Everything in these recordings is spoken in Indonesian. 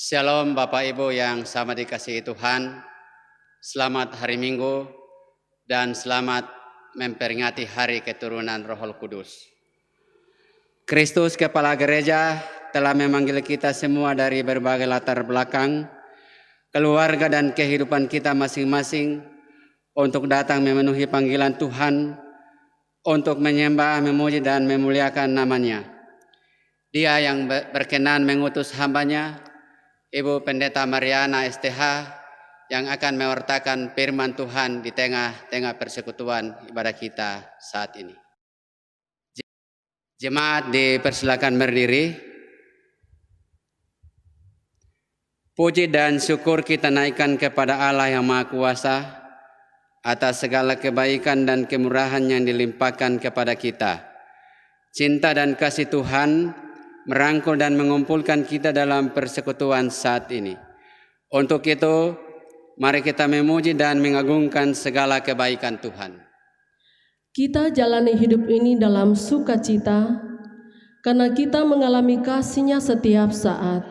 Shalom Bapak Ibu yang sama dikasihi Tuhan. Selamat hari Minggu dan selamat memperingati hari keturunan Roh Kudus. Kristus Kepala Gereja telah memanggil kita semua dari berbagai latar belakang, keluarga dan kehidupan kita masing-masing untuk datang memenuhi panggilan Tuhan untuk menyembah, memuji dan memuliakan namanya. Dia yang berkenan mengutus hambanya, Ibu Pendeta Mariana STH, yang akan mewartakan firman Tuhan di tengah-tengah persekutuan ibadah kita saat ini. Jemaat dipersilakan berdiri. Puji dan syukur kita naikkan kepada Allah yang Maha Kuasa atas segala kebaikan dan kemurahan yang dilimpahkan kepada kita. Cinta dan kasih Tuhan merangkul dan mengumpulkan kita dalam persekutuan saat ini. Untuk itu, mari kita memuji dan mengagungkan segala kebaikan Tuhan. Kita jalani hidup ini dalam sukacita, karena kita mengalami kasih-Nya setiap saat.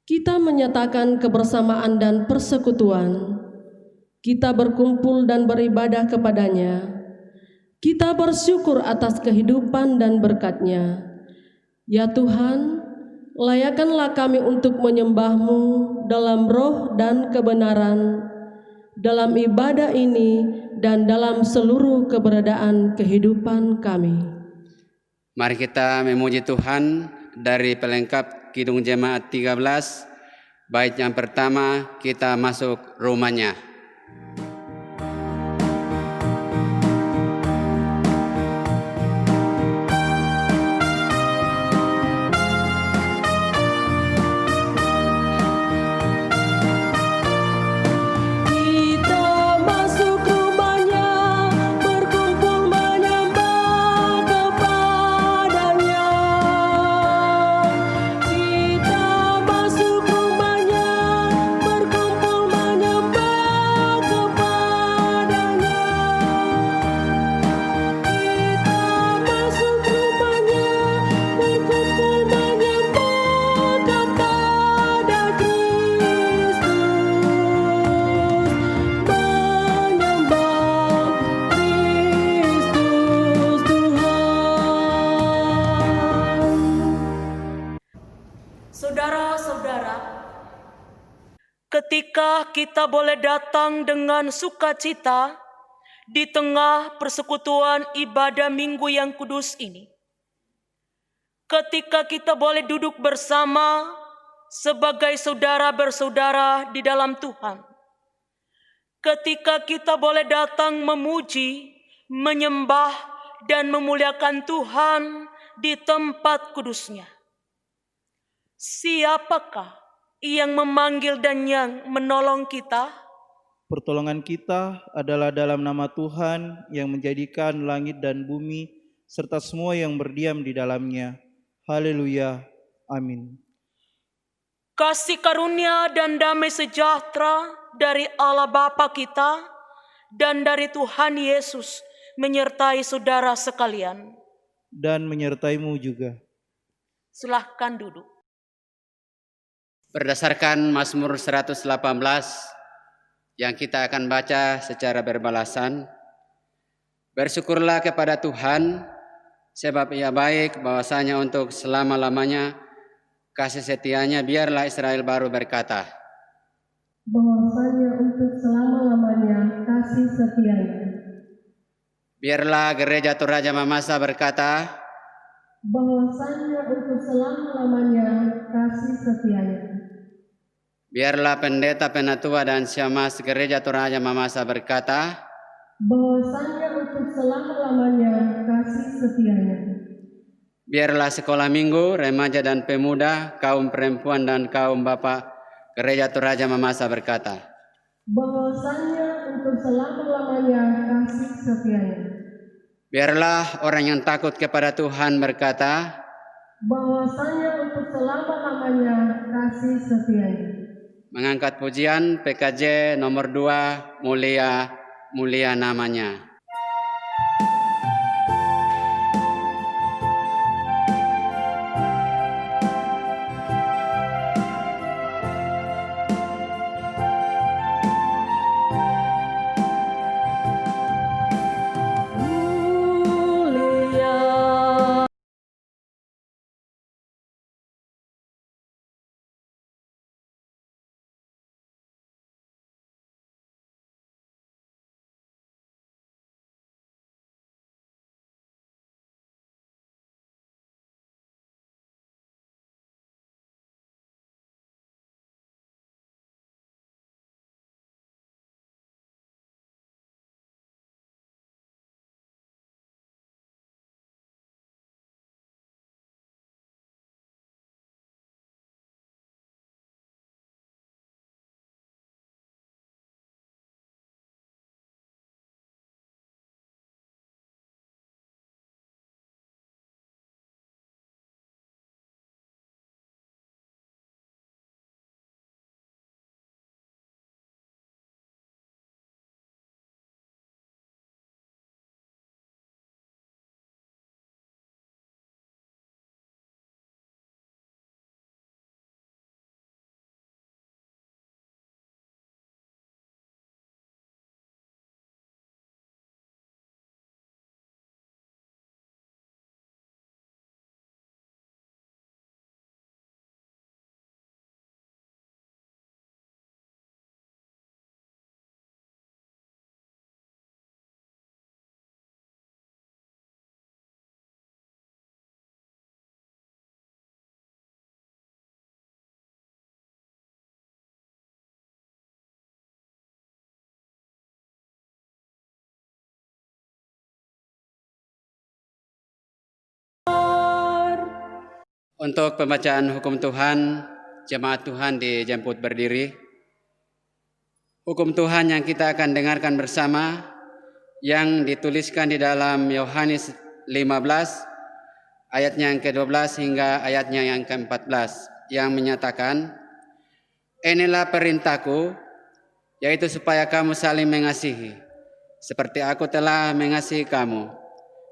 Kita menyatakan kebersamaan dan persekutuan. Kita berkumpul dan beribadah kepada-Nya. Kita bersyukur atas kehidupan dan berkat-Nya. Ya Tuhan, layakkanlah kami untuk menyembah-Mu dalam roh dan kebenaran, dalam ibadah ini dan dalam seluruh keberadaan kehidupan kami. Mari kita memuji Tuhan dari pelengkap Kidung Jemaat 13, bait yang pertama kita masuk rumahnya. Ketika kita boleh datang dengan sukacita di tengah persekutuan ibadah Minggu yang kudus ini, ketika kita boleh duduk bersama sebagai saudara bersaudara di dalam Tuhan, ketika kita boleh datang memuji, menyembah, dan memuliakan Tuhan di tempat kudus-Nya, siapakah yang memanggil dan yang menolong kita? Pertolongan kita adalah dalam nama Tuhan yang menjadikan langit dan bumi serta semua yang berdiam di dalamnya. Haleluya. Amin. Kasih karunia dan damai sejahtera dari Allah Bapa kita dan dari Tuhan Yesus menyertai saudara sekalian. Dan menyertaimu juga. Silahkan duduk. Berdasarkan Mazmur 118 yang kita akan baca secara berbalasan, bersyukurlah kepada Tuhan sebab Ia baik, bahwasanya untuk selama-lamanya kasih setianya. Biarlah Israel baru berkata, bahwasanya untuk selama-lamanya kasih setianya. Biarlah Gereja Toraja Mamasa berkata, bahwasanya untuk selama-lamanya kasih setianya. Biarlah Pendeta Penatua dan Syamas Gereja Toraja Mamasa berkata, bahwasanya untuk selama-lamanya kasih setianya. Biarlah Sekolah Minggu, Remaja dan Pemuda, kaum perempuan dan kaum bapak Gereja Toraja Mamasa berkata, bahwasanya untuk selama-lamanya kasih setianya. Biarlah orang yang takut kepada Tuhan berkata, bahwasanya untuk selama-lamanya kasih setianya. Mengangkat pujian PKJ nomor 2, mulia, mulia namanya. Untuk pembacaan hukum Tuhan, jemaat Tuhan dijemput berdiri. Hukum Tuhan yang kita akan dengarkan bersama yang dituliskan di dalam Yohanes 15 ayatnya yang ke-12 hingga ayatnya yang ke-14 yang menyatakan, "Inilah perintahku, yaitu supaya kamu saling mengasihi, seperti aku telah mengasihi kamu.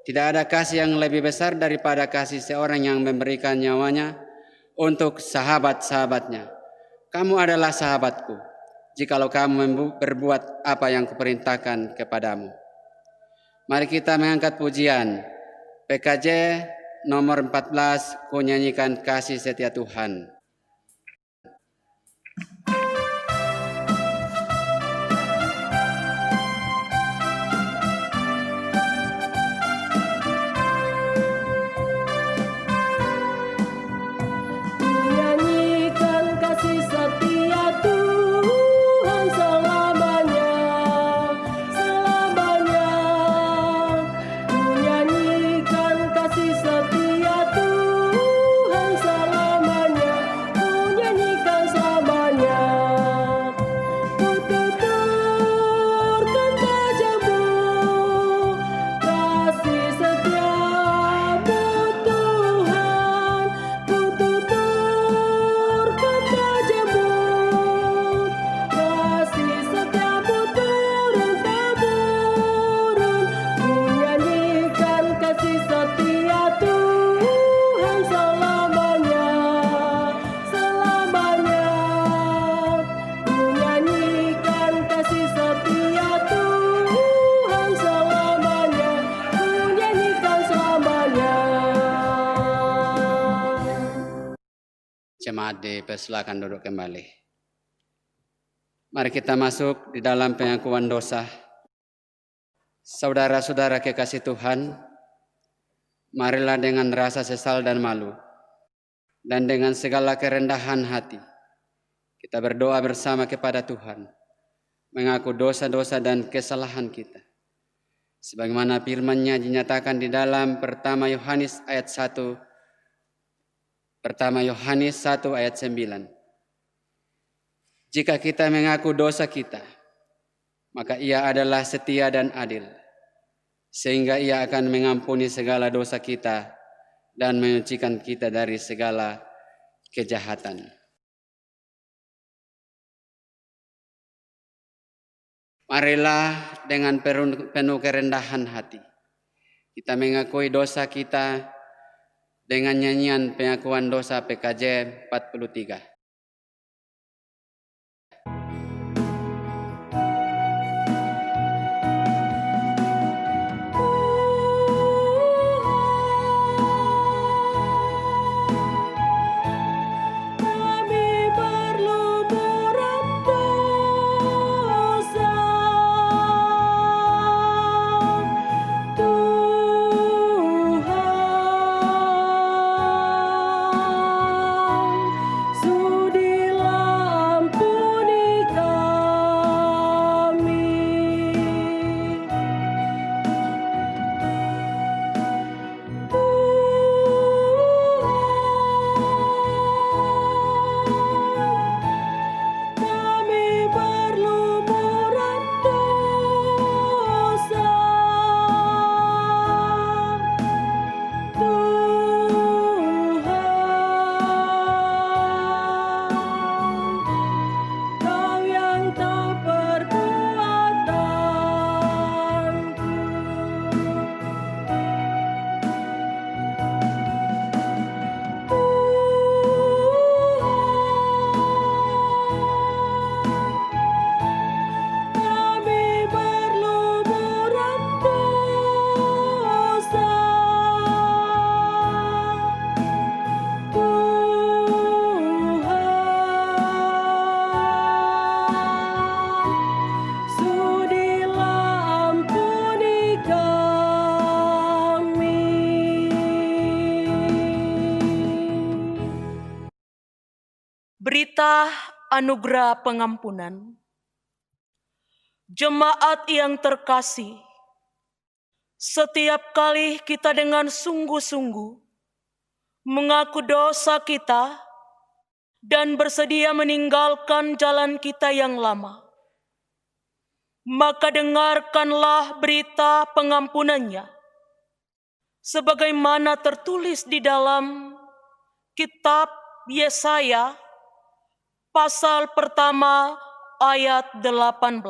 Tidak ada kasih yang lebih besar daripada kasih seorang yang memberikan nyawanya untuk sahabat-sahabatnya. Kamu adalah sahabatku, jikalau kamu berbuat apa yang kuperintahkan kepadamu." Mari kita mengangkat pujian PKJ nomor 14, ku nyanyikan kasih setia Tuhan. Nyanyikan kasih setia Tuhan selamanya, selamanya. Nyanyikan kasih setia Tuhan selamanya, nyanyikan selamanya. Ku tuturkan padamu kasih setiamu Tuhan, ku tuturkan padamu kasih setiamu turun-temurun. Ku nyanyikan kasih setia Tuhan selamanya, selamanya. Ku nyanyikan kasih setia Tuhan selamanya, ku nyanyikan selamanya. Jemaat dipersilakan duduk kembali. Mari kita masuk di dalam pengakuan dosa. Saudara-saudara kekasih Tuhan, marilah dengan rasa sesal dan malu, dan dengan segala kerendahan hati, kita berdoa bersama kepada Tuhan, mengaku dosa-dosa dan kesalahan kita. Sebagaimana firman-Nya dinyatakan di dalam pertama Yohanes ayat 1 ayat 9. Jika kita mengaku dosa kita, maka Ia adalah setia dan adil, sehingga Ia akan mengampuni segala dosa kita dan menyucikan kita dari segala kejahatan. Marilah dengan penuh kerendahan hati kita mengakui dosa kita dengan nyanyian pengakuan dosa PKJ 43. Kami berlumuran dosa, Tuhan, sudilah ampuni kami. Kami berlumuran dosa, Tuhan, Kau yang tahu perbuatanku. Kami berlumuran dosa, Tuhan, sudilah ampuni kami. Berita anugerah pengampunan. Jemaat yang terkasih, setiap kali kita dengan sungguh-sungguh mengaku dosa kita, dan bersedia meninggalkan jalan kita yang lama. Maka dengarkanlah berita pengampunannya, sebagaimana tertulis di dalam kitab Yesaya, pasal pertama ayat 18.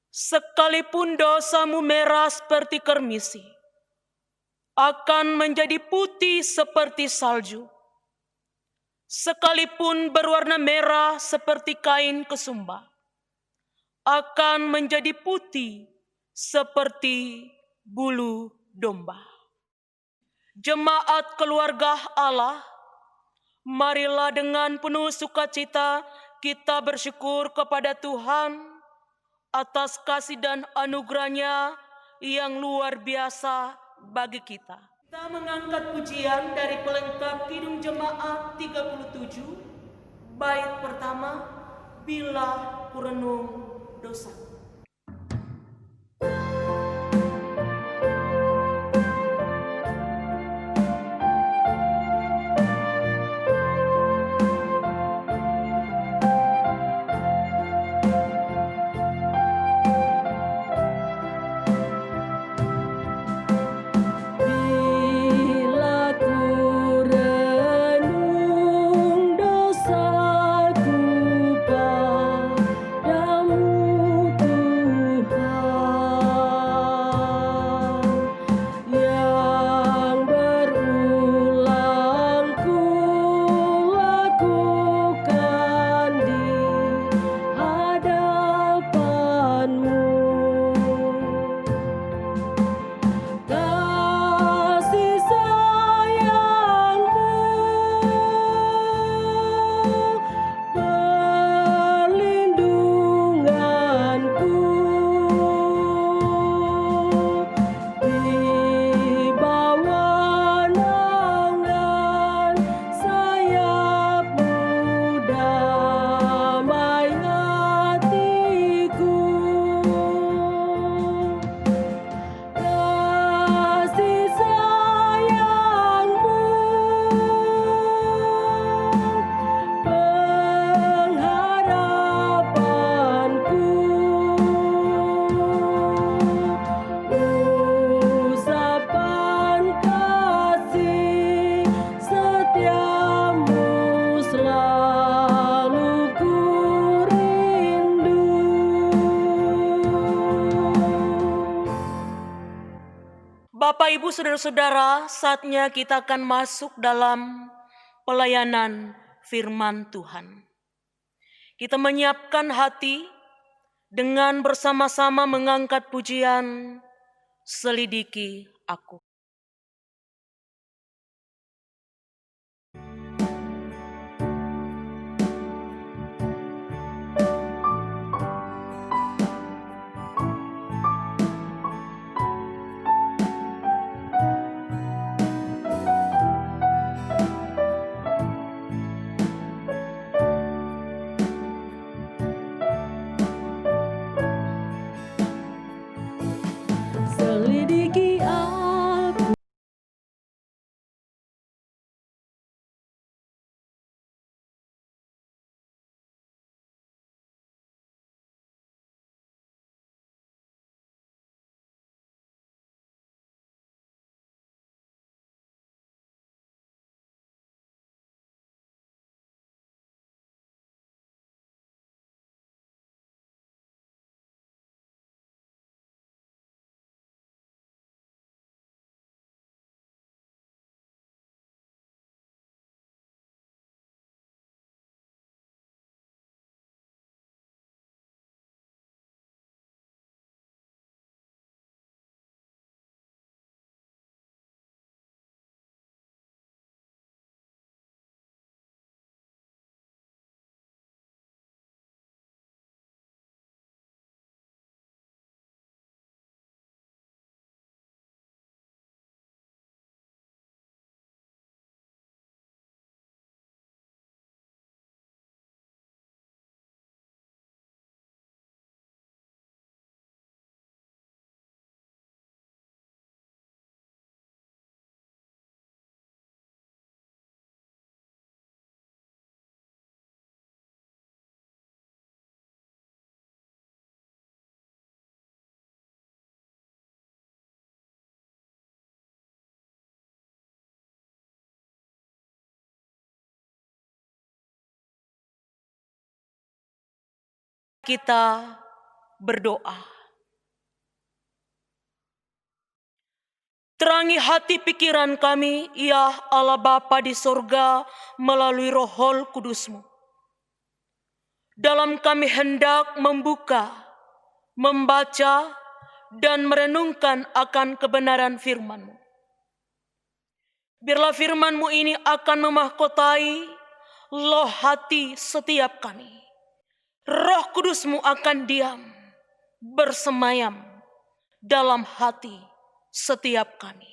Sekalipun dosamu merah seperti kermisi, akan menjadi putih seperti salju. Sekalipun berwarna merah seperti kain kesumba, akan menjadi putih seperti bulu domba. Jemaat keluarga Allah, marilah dengan penuh sukacita kita bersyukur kepada Tuhan atas kasih dan anugerah-Nya yang luar biasa bagi kita. Kita mengangkat pujian dari pelengkap Kidung Jemaat 37, bait pertama, Bila Kurenung Dosa. Bila ku renung dosaku padamu Tuhan, yang berulang ku lakukan di hadapan-Mu. Kasih sayang-Mu, perlindungan-Ku, di bawah naungan sayap-Mu damai hatiku. Kasih sayang-Mu, pengharapan-Ku, usapan kasih setia-Mu selalu ku rindu. Bapak, Ibu, Saudara-saudara, saatnya kita akan masuk dalam pelayanan firman Tuhan. Kita menyiapkan hati dengan bersama-sama mengangkat pujian Selidiki Aku. Selidiki kita berdoa. Terangi hati pikiran kami, ya Allah Bapa di sorga, melalui Roh Kudus-Mu. Dalam kami hendak membuka, membaca, dan merenungkan akan kebenaran firman-Mu. Biarlah firman-Mu ini akan memahkotai loh hati setiap kami. Roh Kudus-Mu akan diam, bersemayam dalam hati setiap kami.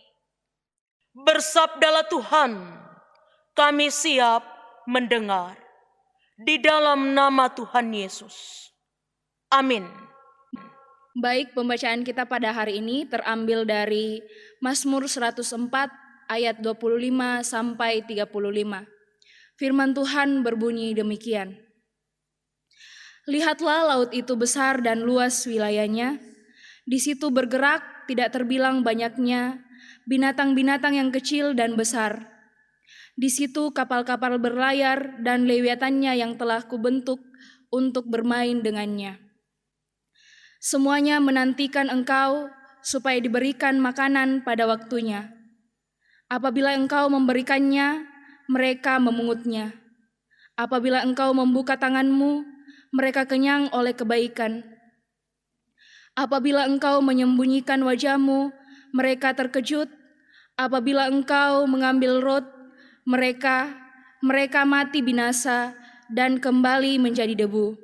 Bersabdalah Tuhan, kami siap mendengar. Di dalam nama Tuhan Yesus. Amin. Baik, pembacaan kita pada hari ini terambil dari Mazmur 104 ayat 25 sampai 35. Firman Tuhan berbunyi demikian. Lihatlah laut itu besar dan luas wilayahnya. Di situ bergerak tidak terbilang banyaknya binatang-binatang yang kecil dan besar. Di situ kapal-kapal berlayar dan lewiatannya yang telah kubentuk untuk bermain dengannya. Semuanya menantikan engkau supaya diberikan makanan pada waktunya. Apabila engkau memberikannya, mereka memungutnya. Apabila engkau membuka tanganmu, mereka kenyang oleh kebaikan. Apabila engkau menyembunyikan wajahmu, mereka terkejut. Apabila engkau mengambil rot, mereka mati binasa dan kembali menjadi debu.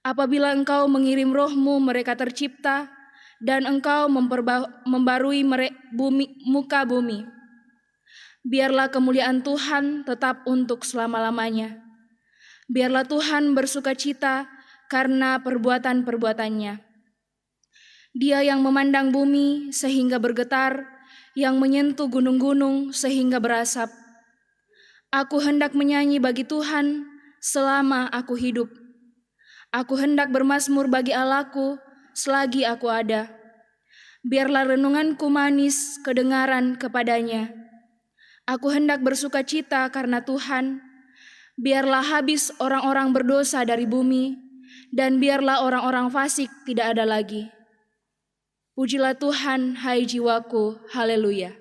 Apabila engkau mengirim roh-Mu, mereka tercipta, dan engkau membarui muka bumi. Biarlah kemuliaan Tuhan tetap untuk selama-lamanya. Biarlah Tuhan bersukacita karena perbuatan-perbuatannya. Dia yang memandang bumi sehingga bergetar, yang menyentuh gunung-gunung sehingga berasap. Aku hendak menyanyi bagi Tuhan selama aku hidup. Aku hendak bermazmur bagi Allahku selagi aku ada. Biarlah renunganku manis kedengaran kepadanya. Aku hendak bersukacita karena Tuhan. Biarlah habis orang-orang berdosa dari bumi, dan biarlah orang-orang fasik tidak ada lagi. Pujilah Tuhan, hai jiwaku, haleluya.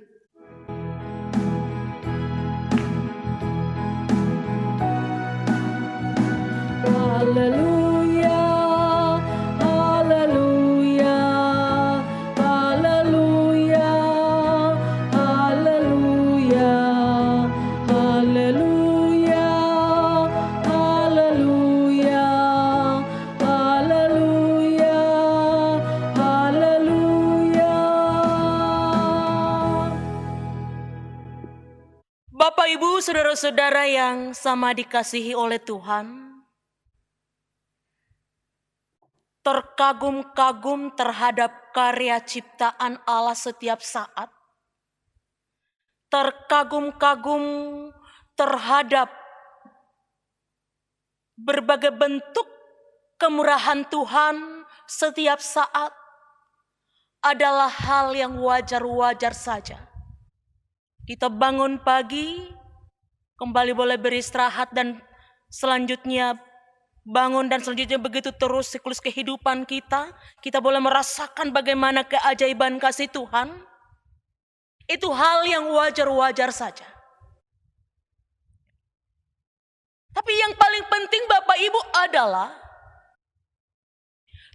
Haleluya, haleluya, haleluya, haleluya, haleluya, haleluya, haleluya, haleluya. Bapak, Ibu, saudara-saudara yang sama dikasihi oleh Tuhan, terkagum-kagum terhadap karya ciptaan Allah setiap saat. Terkagum-kagum terhadap berbagai bentuk kemurahan Tuhan setiap saat adalah hal yang wajar-wajar saja. Kita bangun pagi, kembali boleh beristirahat, dan selanjutnya bangun, dan selanjutnya begitu terus siklus kehidupan kita. Kita boleh merasakan bagaimana keajaiban kasih Tuhan. Itu hal yang wajar-wajar saja. Tapi yang paling penting Bapak Ibu adalah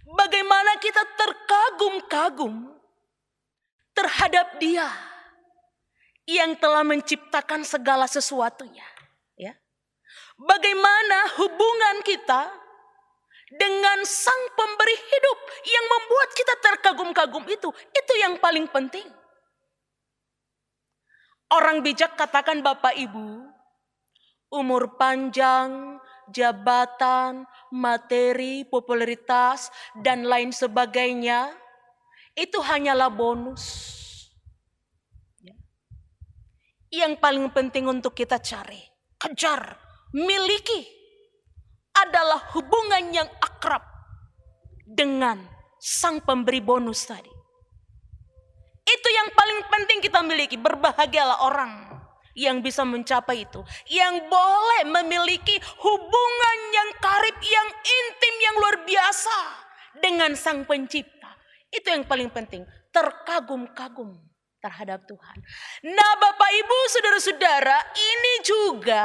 bagaimana kita terkagum-kagum terhadap Dia yang telah menciptakan segala sesuatunya. Ya. Bagaimana hubungan kita dengan Sang Pemberi hidup yang membuat kita terkagum-kagum itu yang paling penting. Orang bijak katakan Bapak Ibu, umur panjang, jabatan, materi, popularitas, dan lain sebagainya, itu hanyalah bonus. Yang paling penting untuk kita cari, kejar, miliki adalah hubungan yang akrab dengan Sang Pemberi bonus tadi. Itu yang paling penting kita miliki. Berbahagialah orang yang bisa mencapai itu, yang boleh memiliki hubungan yang karib, yang intim, yang luar biasa dengan Sang Pencipta. Itu yang paling penting, terkagum-kagum terhadap Tuhan. Nah, Bapak Ibu, saudara-saudara, ini juga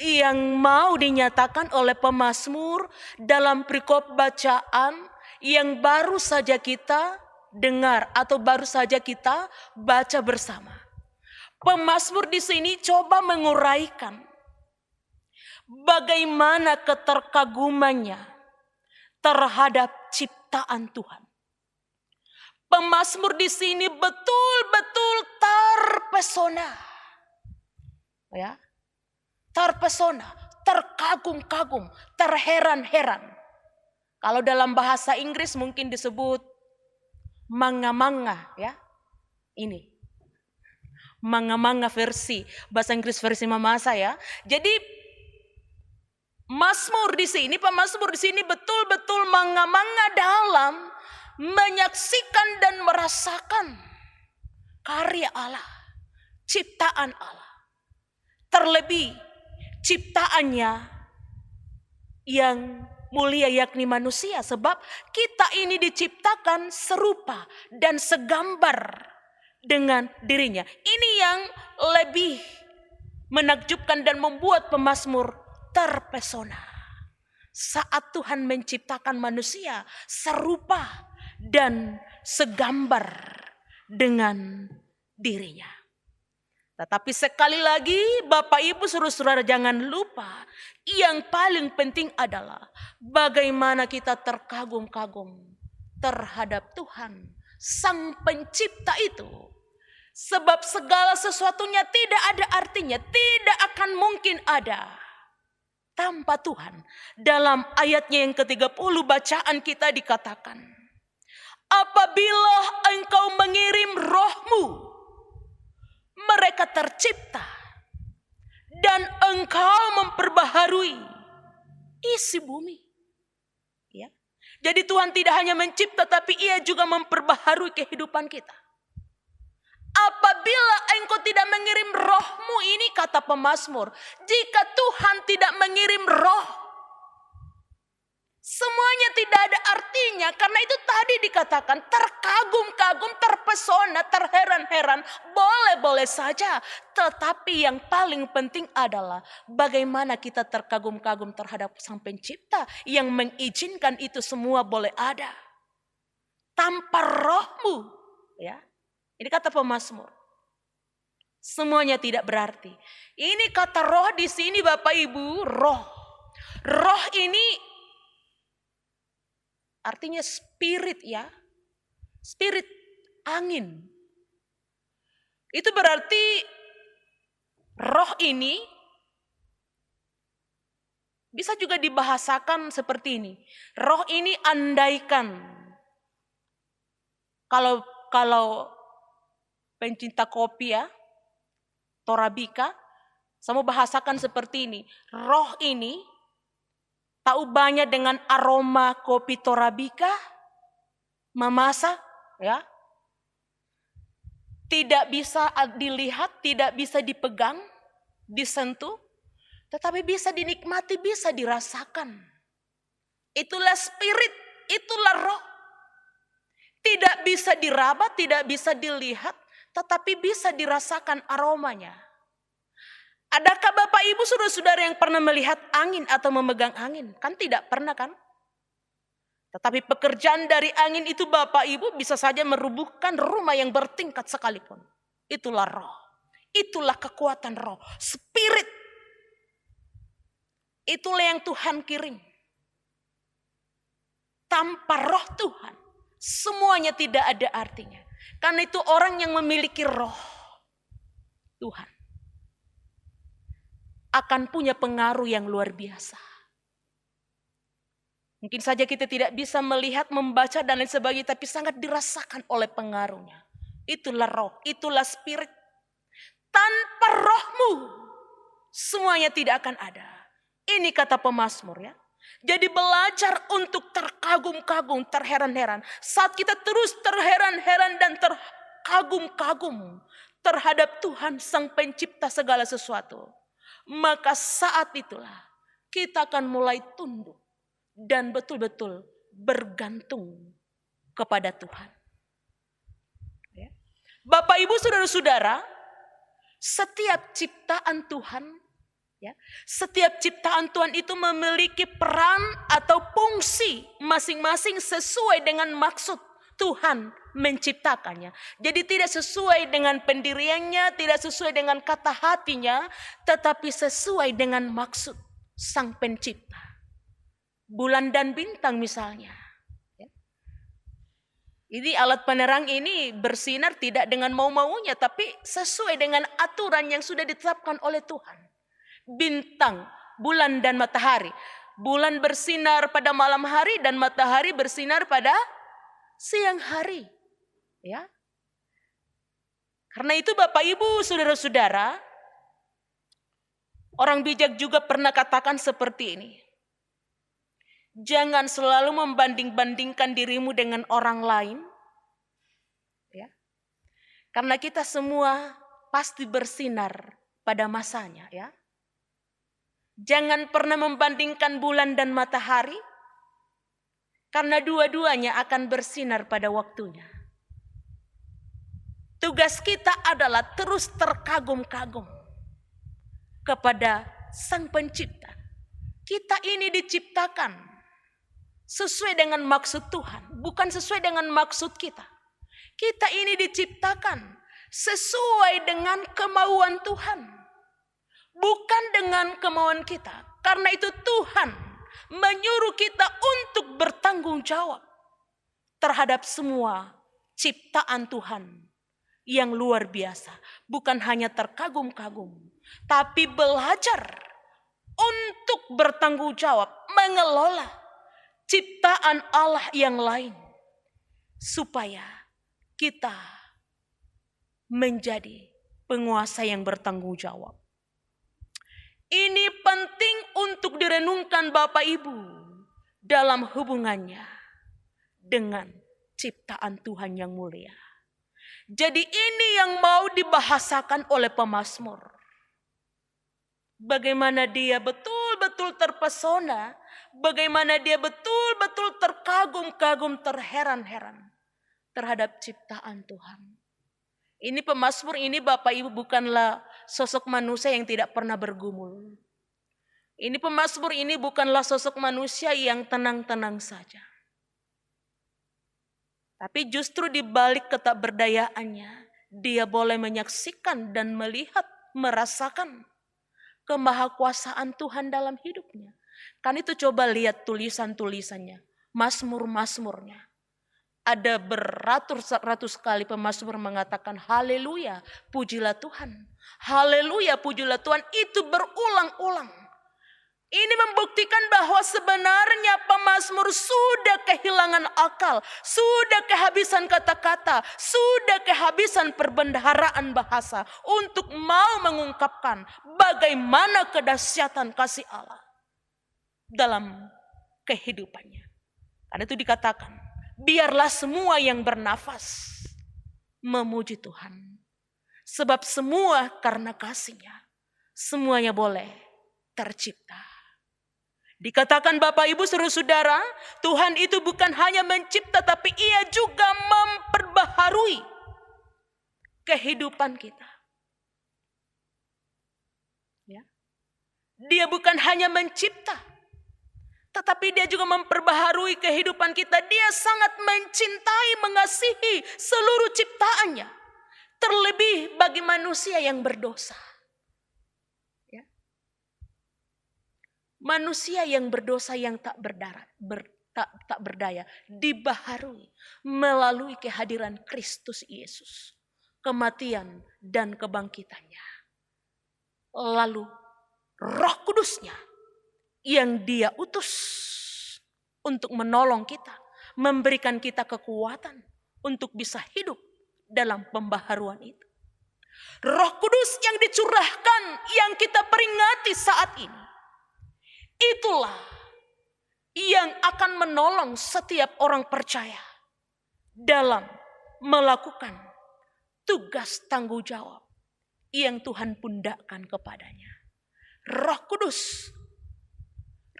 yang mau dinyatakan oleh pemazmur dalam perikop bacaan yang baru saja kita dengar atau baru saja kita baca bersama. Pemazmur di sini coba menguraikan bagaimana keterkagumannya terhadap ciptaan Tuhan. Pemazmur di sini betul-betul terpesona. Ya. Terpesona, terkagum-kagum, terheran-heran. Kalau dalam bahasa Inggris mungkin disebut manga-manga, ya. Ini manga-manga versi bahasa Inggris versi mama saya. Jadi pemazmur di sini betul-betul manga-manga dalam menyaksikan dan merasakan karya Allah, ciptaan Allah. Terlebih ciptaannya yang mulia yakni manusia, sebab kita ini diciptakan serupa dan segambar dengan dirinya. Ini yang lebih menakjubkan dan membuat pemazmur terpesona. Saat Tuhan menciptakan manusia serupa dan segambar dengan dirinya. Tetapi sekali lagi Bapak Ibu saudara-saudara, jangan lupa yang paling penting adalah bagaimana kita terkagum-kagum terhadap Tuhan, Sang Pencipta itu. Sebab segala sesuatunya tidak ada artinya, tidak akan mungkin ada tanpa Tuhan. Dalam ayatnya yang ke-30 bacaan kita dikatakan, apabila engkau mengirim rohmu, mereka tercipta, dan engkau memperbaharui isi bumi. Ya. Jadi Tuhan tidak hanya mencipta, tapi Ia juga memperbaharui kehidupan kita. Apabila engkau tidak mengirim rohmu, ini kata pemazmur, jika Tuhan tidak mengirim roh, semuanya tidak ada artinya. Karena itu tadi dikatakan terkagum-kagum, terpesona, terheran-heran, boleh-boleh saja. Tetapi yang paling penting adalah bagaimana kita terkagum-kagum terhadap Sang Pencipta yang mengizinkan itu semua boleh ada. Tanpa rohmu, ya. Ini kata pemazmur, semuanya tidak berarti. Ini kata roh di sini Bapak Ibu, roh. Roh ini artinya spirit, ya. Spirit, angin. Itu berarti roh ini bisa juga dibahasakan seperti ini. Roh ini andaikan. Kalau pencinta kopi, ya, Torabika, saya mau bahasakan seperti ini. Roh ini tahu banyak dengan aroma kopi Torabika, Mamasa, ya. Tidak bisa dilihat, tidak bisa dipegang, disentuh, tetapi bisa dinikmati, bisa dirasakan. Itulah spirit, itulah roh. Tidak bisa diraba, tidak bisa dilihat, tetapi bisa dirasakan aromanya. Adakah Bapak Ibu saudara-saudara yang pernah melihat angin atau memegang angin? Kan tidak pernah, kan? Tetapi pekerjaan dari angin itu Bapak Ibu bisa saja merubuhkan rumah yang bertingkat sekalipun. Itulah roh. Itulah kekuatan roh. Spirit. Itulah yang Tuhan kirim. Tanpa roh Tuhan, semuanya tidak ada artinya. Karena itu orang yang memiliki roh Tuhan akan punya pengaruh yang luar biasa. Mungkin saja kita tidak bisa melihat, membaca dan lain sebagainya, tapi sangat dirasakan oleh pengaruhnya. Itulah roh, itulah spirit. Tanpa rohmu, semuanya tidak akan ada. Ini kata pemazmur, ya. Jadi belajar untuk terkagum-kagum, terheran-heran. Saat kita terus terheran-heran dan terkagum-kagum terhadap Tuhan Sang Pencipta segala sesuatu, maka saat itulah kita akan mulai tunduk dan betul-betul bergantung kepada Tuhan. Ya. Bapak, Ibu, saudara-saudara, setiap ciptaan Tuhan, ya, setiap ciptaan Tuhan itu memiliki peran atau fungsi masing-masing sesuai dengan maksud Tuhan menciptakannya. Jadi tidak sesuai dengan pendiriannya, tidak sesuai dengan kata hatinya, tetapi sesuai dengan maksud Sang Pencipta. Bulan dan bintang misalnya. Jadi alat penerang ini bersinar tidak dengan mau-maunya, tapi sesuai dengan aturan yang sudah ditetapkan oleh Tuhan. Bintang, bulan dan matahari. Bulan bersinar pada malam hari dan matahari bersinar pada siang hari. Ya. Karena itu Bapak, Ibu, saudara-saudara, orang bijak juga pernah katakan seperti ini. Jangan selalu membanding-bandingkan dirimu dengan orang lain. Ya. Karena kita semua pasti bersinar pada masanya, ya. Jangan pernah membandingkan bulan dan matahari, karena dua-duanya akan bersinar pada waktunya. Tugas kita adalah terus terkagum-kagum kepada Sang Pencipta. Kita ini diciptakan sesuai dengan maksud Tuhan, bukan sesuai dengan maksud kita. Kita ini diciptakan sesuai dengan kemauan Tuhan, bukan dengan kemauan kita. Karena itu Tuhan menyuruh kita untuk bertanggung jawab terhadap semua ciptaan Tuhan yang luar biasa. Bukan hanya terkagum-kagum, tapi belajar untuk bertanggung jawab, mengelola ciptaan Allah yang lain, supaya kita menjadi penguasa yang bertanggung jawab. Ini penting untuk direnungkan Bapak Ibu dalam hubungannya dengan ciptaan Tuhan yang mulia. Jadi ini yang mau dibahasakan oleh pemazmur. Bagaimana dia betul-betul terpesona, bagaimana dia betul-betul terkagum-kagum, terheran-heran terhadap ciptaan Tuhan. Ini pemazmur ini Bapak Ibu bukanlah sosok manusia yang tidak pernah bergumul. Ini pemazmur ini bukanlah sosok manusia yang tenang-tenang saja. Tapi justru di balik ketakberdayaannya, dia boleh menyaksikan dan melihat, merasakan kemahakuasaan Tuhan dalam hidupnya. Kan itu coba lihat tulisan-tulisannya, mazmur-mazmurnya. Ada beratus-ratus kali pemazmur mengatakan haleluya, pujilah Tuhan. Haleluya, pujilah Tuhan, itu berulang-ulang. Ini membuktikan bahwa sebenarnya pemazmur sudah kehilangan akal, sudah kehabisan kata-kata, sudah kehabisan perbendaharaan bahasa untuk mau mengungkapkan bagaimana kedahsyatan kasih Allah dalam kehidupannya. Karena itu dikatakan, biarlah semua yang bernafas memuji Tuhan. Sebab semua karena kasih-Nya, semuanya boleh tercipta. Dikatakan Bapak Ibu saudara-saudara, Tuhan itu bukan hanya mencipta, tapi Ia juga memperbaharui kehidupan kita. Ya. Dia bukan hanya mencipta, tetapi Dia juga memperbaharui kehidupan kita. Dia sangat mencintai, mengasihi seluruh ciptaannya. Terlebih bagi manusia yang berdosa. Ya. Manusia yang berdosa yang tak berdaya dibaharui melalui kehadiran Kristus Yesus, kematian dan kebangkitannya. Lalu Roh Kudus-Nya yang Dia utus untuk menolong kita, memberikan kita kekuatan untuk bisa hidup dalam pembaharuan itu. Roh Kudus yang dicurahkan, yang kita peringati saat ini, itulah yang akan menolong setiap orang percaya dalam melakukan tugas tanggung jawab yang Tuhan pundakkan kepadanya. Roh Kudus.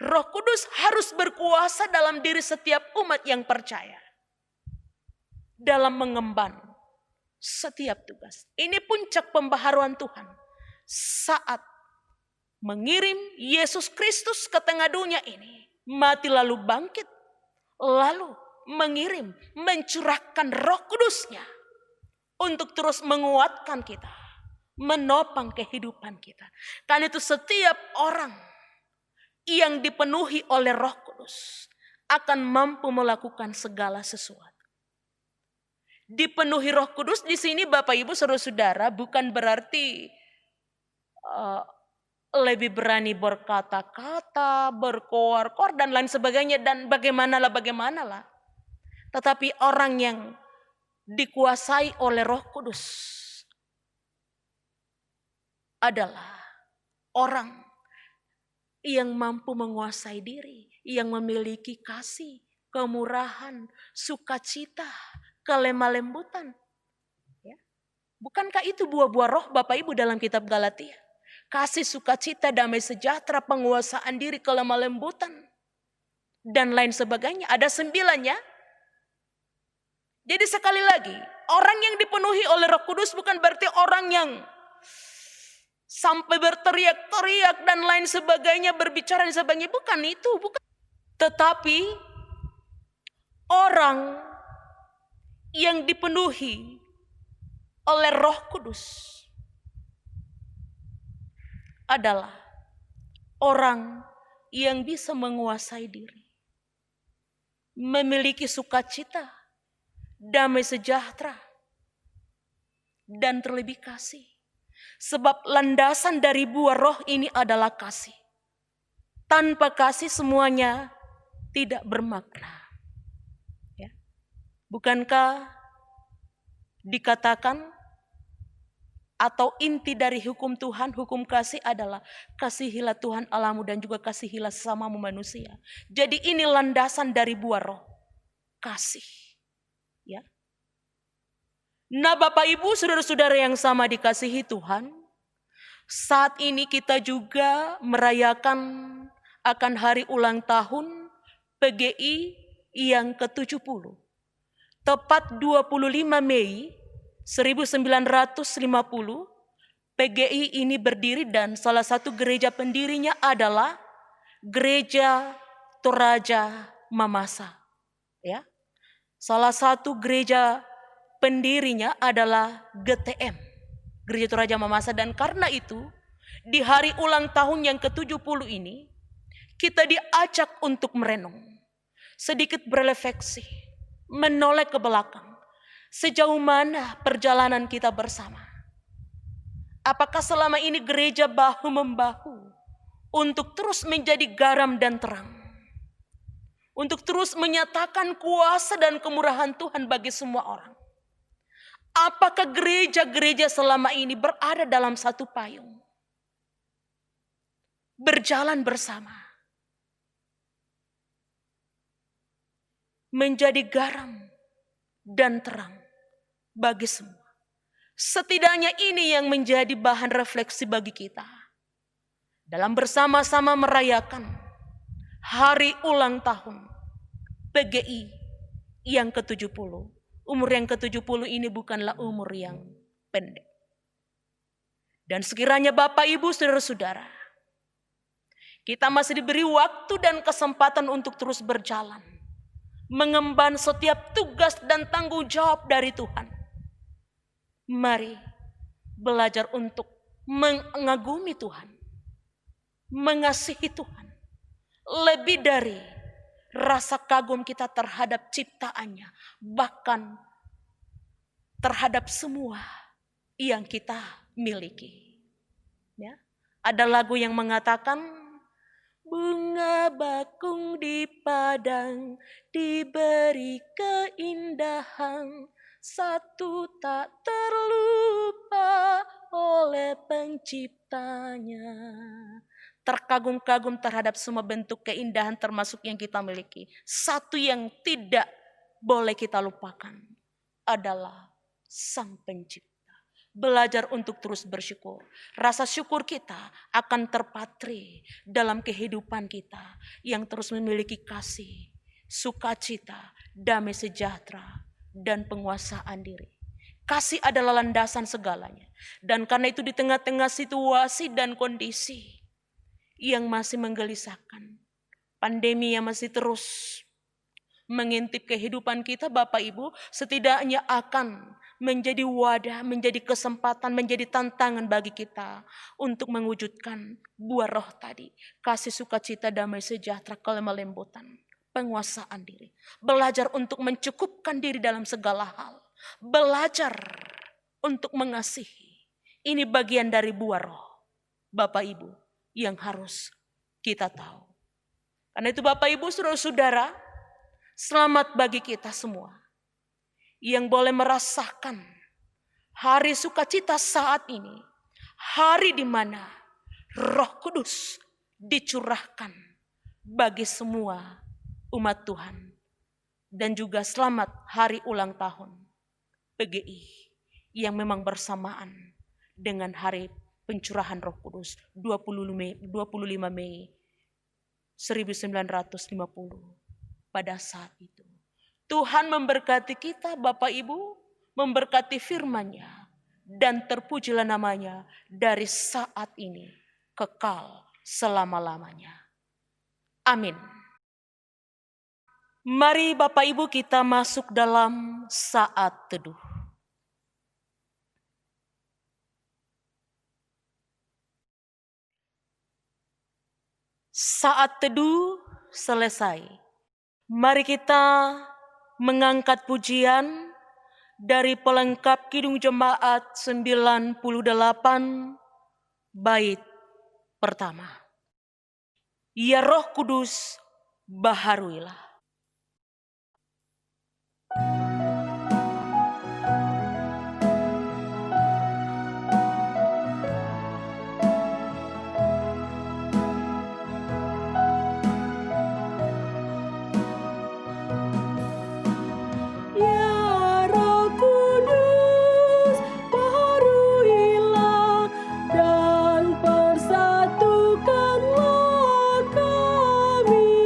Roh Kudus harus berkuasa dalam diri setiap umat yang percaya. Dalam mengemban setiap tugas. Ini puncak pembaharuan Tuhan. Saat mengirim Yesus Kristus ke tengah dunia ini. Mati lalu bangkit. Lalu mengirim, mencurahkan Roh Kudus-Nya. Untuk terus menguatkan kita. Menopang kehidupan kita. Karena itu setiap orang yang dipenuhi oleh Roh Kudus. Akan mampu melakukan segala sesuatu. Dipenuhi Roh Kudus di sini Bapak Ibu Saudara-saudara bukan berarti lebih berani berkata-kata, berkoar-koar dan lain sebagainya dan bagaimanalah. Tetapi orang yang dikuasai oleh Roh Kudus adalah orang yang mampu menguasai diri, yang memiliki kasih, kemurahan, sukacita, kelemah lembutan. Ya. Bukankah itu buah-buah roh Bapak Ibu dalam kitab Galatia? Kasih, sukacita, damai sejahtera, penguasaan diri, kelemah lembutan. Dan lain sebagainya. Ada 9 ya. Jadi sekali lagi, orang yang dipenuhi oleh Roh Kudus bukan berarti orang yang sampai berteriak-teriak dan lain sebagainya, berbicara dan sebagainya. Bukan itu, bukan. Tetapi orang yang dipenuhi oleh Roh Kudus adalah orang yang bisa menguasai diri, memiliki sukacita, damai sejahtera, dan terlebih kasih. Sebab landasan dari buah roh ini adalah kasih. Tanpa kasih semuanya tidak bermakna. Bukankah dikatakan atau inti dari hukum Tuhan, hukum kasih adalah kasihilah Tuhan Allahmu dan juga kasihilah sesamamu manusia. Jadi ini landasan dari buah roh, kasih. Ya. Nah Bapak Ibu saudara-saudara yang sama dikasihi Tuhan, saat ini kita juga merayakan akan hari ulang tahun PGI yang ke-70. Tepat 25 Mei 1950, PGI ini berdiri dan salah satu gereja pendirinya adalah Gereja Toraja Mamasa. Ya. Salah satu gereja pendirinya adalah GTM, Gereja Toraja Mamasa. Dan karena itu, di hari ulang tahun yang ke-70 ini, kita diajak untuk merenung, sedikit berefleksi, menoleh ke belakang. Sejauh mana perjalanan kita bersama? Apakah selama ini gereja bahu-membahu untuk terus menjadi garam dan terang? Untuk terus menyatakan kuasa dan kemurahan Tuhan bagi semua orang? Apakah gereja-gereja selama ini berada dalam satu payung? Berjalan bersama. Menjadi garam dan terang bagi semua. Setidaknya ini yang menjadi bahan refleksi bagi kita. Dalam bersama-sama merayakan hari ulang tahun PGI yang ke-70. Umur yang ke-70 ini bukanlah umur yang pendek. Dan sekiranya Bapak Ibu saudara-saudara, kita masih diberi waktu dan kesempatan untuk terus berjalan. Mengemban setiap tugas dan tanggung jawab dari Tuhan. Mari belajar untuk mengagumi Tuhan. Mengasihi Tuhan. Lebih dari rasa kagum kita terhadap ciptaannya. Bahkan terhadap semua yang kita miliki. Ya. Ada lagu yang mengatakan, bunga bakung di padang diberi keindahan, satu tak terlupa oleh penciptanya. Terkagum-kagum terhadap semua bentuk keindahan termasuk yang kita miliki. Satu yang tidak boleh kita lupakan adalah Sang Pencipta. Belajar untuk terus bersyukur. Rasa syukur kita akan terpatri dalam kehidupan kita yang terus memiliki kasih, sukacita, damai sejahtera, dan penguasaan diri. Kasih adalah landasan segalanya. Dan karena itu di tengah-tengah situasi dan kondisi yang masih menggelisahkan, pandemi yang masih terus mengintip kehidupan kita, Bapak Ibu, setidaknya akan menjadi wadah, menjadi kesempatan, menjadi tantangan bagi kita untuk mewujudkan buah roh tadi. Kasih, sukacita, damai sejahtera, kelemah lembutan, penguasaan diri. Belajar untuk mencukupkan diri dalam segala hal. Belajar untuk mengasihi. Ini bagian dari buah roh, Bapak Ibu, yang harus kita tahu. Karena itu Bapak Ibu, saudara-saudara, selamat bagi kita semua yang boleh merasakan hari sukacita saat ini. Hari di mana Roh Kudus dicurahkan bagi semua umat Tuhan. Dan juga selamat hari ulang tahun PGI yang memang bersamaan dengan hari pencurahan Roh Kudus 25 Mei 1950 pada saat itu. Tuhan memberkati kita, Bapak Ibu, memberkati firman-Nya, dan terpujilah namanya dari saat ini kekal selama-lamanya. Amin. Mari Bapak Ibu kita masuk dalam saat teduh. Saat teduh selesai. Mari kita mengangkat pujian dari pelengkap Kidung Jemaat 98 bait pertama. Ya Roh Kudus, baharuilah. Ya Roh Kudus, baharuilah dan persatukanlah kami.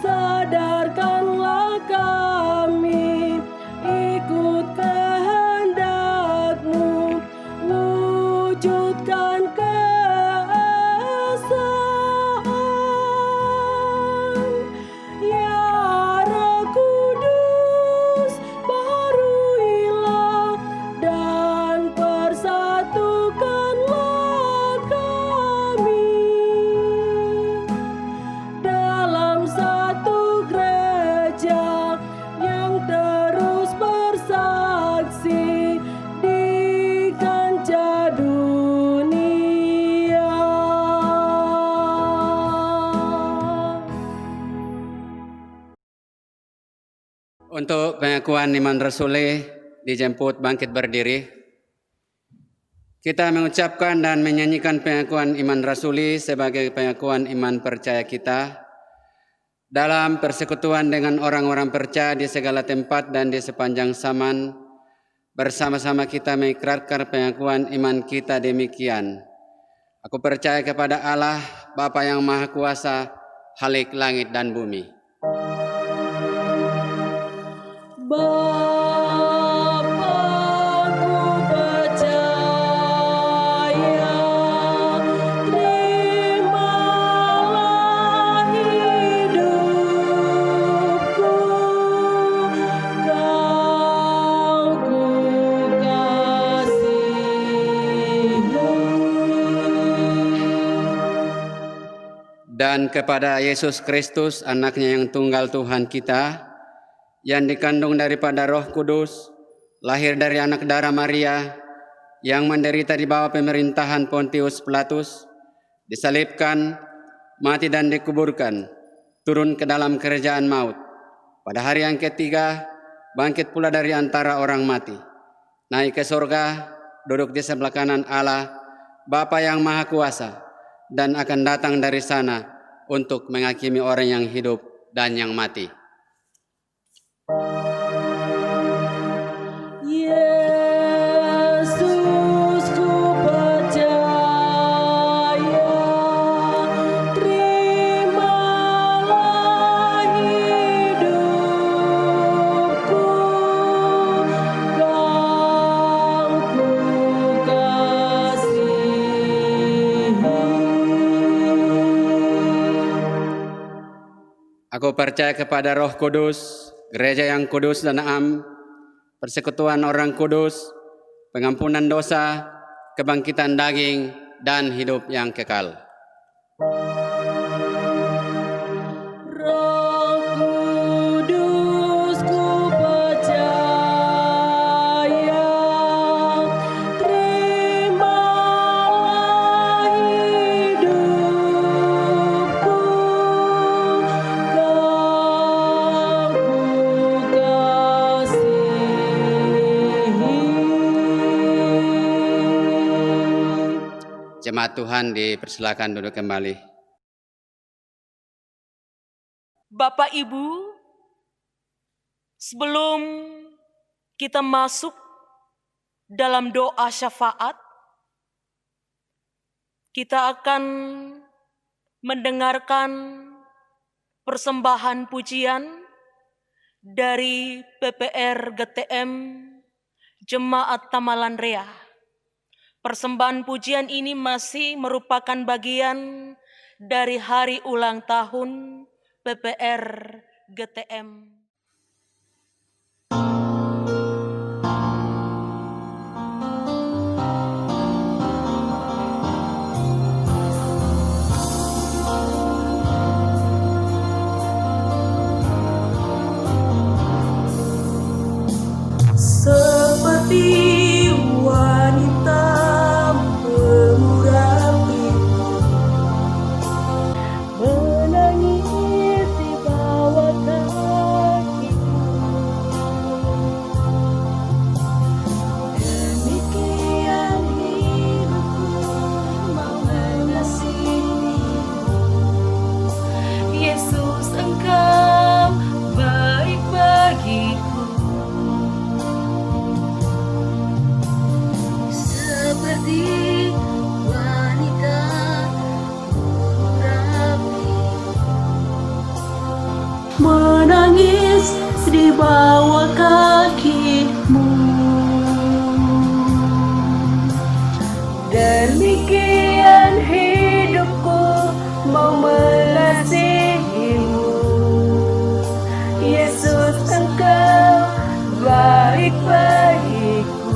Sadarkanlah kami ikut kehendak-Mu, wujudkan keesaan. Ya Roh Kudus, baharuilah dan persatukanlah kami dalam satu gereja yang terus bersaksi di kancah dunia. Untuk pengakuan iman rasuli dijemput bangkit berdiri. Kita mengucapkan dan menyanyikan pengakuan iman rasuli sebagai pengakuan iman percaya kita dalam persekutuan dengan orang-orang percaya di segala tempat dan di sepanjang zaman. Bersama-sama kita mengikrarkan pengakuan iman kita demikian. Aku percaya kepada Allah, Bapa yang Maha Kuasa, Khalik langit dan bumi. Bapa, ku percaya, terimalah hidupku, Kau ku kasihi. Dan kepada Yesus Kristus, anaknya yang tunggal Tuhan kita, yang dikandung daripada Roh Kudus, lahir dari anak darah Maria, yang menderita di bawah pemerintahan Pontius Pilatus, disalibkan, mati dan dikuburkan, turun ke dalam kerajaan maut. Pada hari yang ketiga, bangkit pula dari antara orang mati, naik ke surga, duduk di sebelah kanan Allah, Bapa yang Maha Kuasa, dan akan datang dari sana untuk menghakimi orang yang hidup dan yang mati. Yesus Aku percaya kepada Roh Kudus, gereja yang kudus dan am, persekutuan orang kudus, pengampunan dosa, kebangkitan daging, dan hidup yang kekal. Roh Kudus ku percaya, terimalah hidupku, Kau ku kasihi. Jemaat Tuhan dipersilakan duduk kembali. Bapak Ibu, sebelum kita masuk dalam doa syafaat, kita akan mendengarkan persembahan pujian dari PPR GTM Jemaat Tamalan Rea. Persembahan pujian ini masih merupakan bagian dari hari ulang tahun PPR GTM. Seperti wanita merapi, menangis di bawah kakimu. Demikian hidupku mau mengasihimu. Yesus, Engkau baik bagiku. Seperti wanita merapi, menangis di bawah kakimu. Demikian hidupku mau mengasihimu. Yesus, Engkau baik bagiku.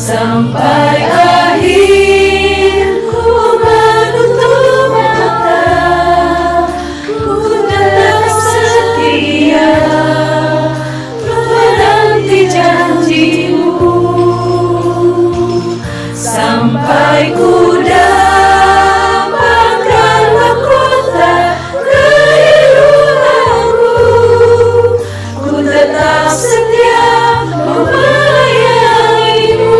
Sampai akhir ku menutup mata, ku tetap setia menanti janjimu. Sampai ku dapatkan mahkota kehidupanmu, ku tetap setia melayanimu.